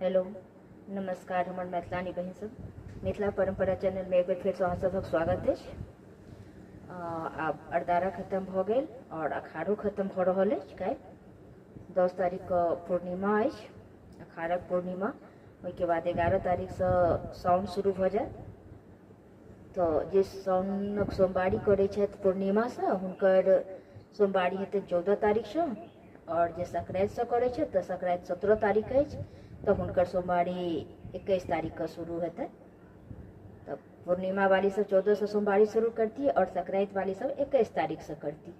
Hello नमस्कार हमर मैथिलानी बहन सब मिथिला परंपरा चैनल में एक बेर फिर अहाँ सभक स्वागत है। आब अरदारा खत्म भ गेल और अखाड़ो खत्म भ रहल अछि। काल्हि 10 तारीख के पूर्णिमा अछि, अखाड़क पूर्णिमा। ओहिके बाद 11 तारीख से साउन शुरू भ जायत। तो जे साउनक सोमवारी करै छथि पूर्णिमा से हुनकर सोमवारी हेतै 14 तारीख से, और जे संक्रांति से करै छथि तऽ संक्रांति 17 तारीख अछि, तो हुनकर सोमवारी 21 तारीख का शुरू हेतै। तब पूर्णिमा वाली सब 14 से सोमवारी शुरू करती और संक्रांति वाली सब 21 तारीख से करती।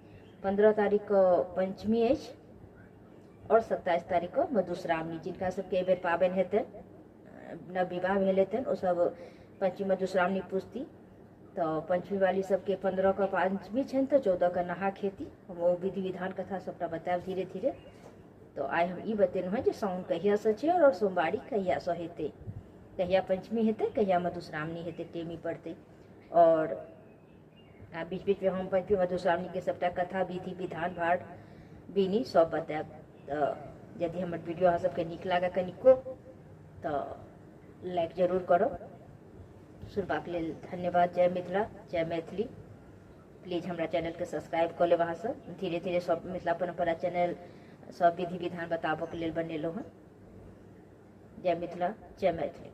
15 तारीख को पंचमी अछि और 27 तारीख को मधुश्रावणी। जिनका सबके एहि बेर पाबनि हेतै, नव विवाह भेल हेतनि, ओ सब पंचमी मधुश्रावणी पूजती। तो पंचमी वाली सबके 15 का पंचमी छनि तो 14 का नहा खेती। हम वो विधि विधान कथा सबटा बतायब धीरे धीरे। तो आइ हम ई बतेलहुँ हैं जे साउन कहिया से छै और सोमवारी कहिया से हेतै, कहिया पंचमी हेतै, कहिया मधुश्रावणी हेतै, टेमी पड़तै। और बीच बीच में हम पंचमी मधुश्रावणी के सबटा कथा विधि विधान भाट बीनी सब बतायब। तो यदि हमर वीडियो अहाँ सबके नीक लागे कनिको तो लाइक जरूर करब। सुनबाक लेल धन्यवाद। जय मिथिला, जय मैथिली। प्लीज हमरा चैनल के सब्सक्राइब कर लेब। अहाँ सब धीरे धीरे सब मिथिला परंपरा चैनल सब विधि विधान बताबऽ के लेल बनेलहुँ हैं। जय मिथिला, जय मैथिली।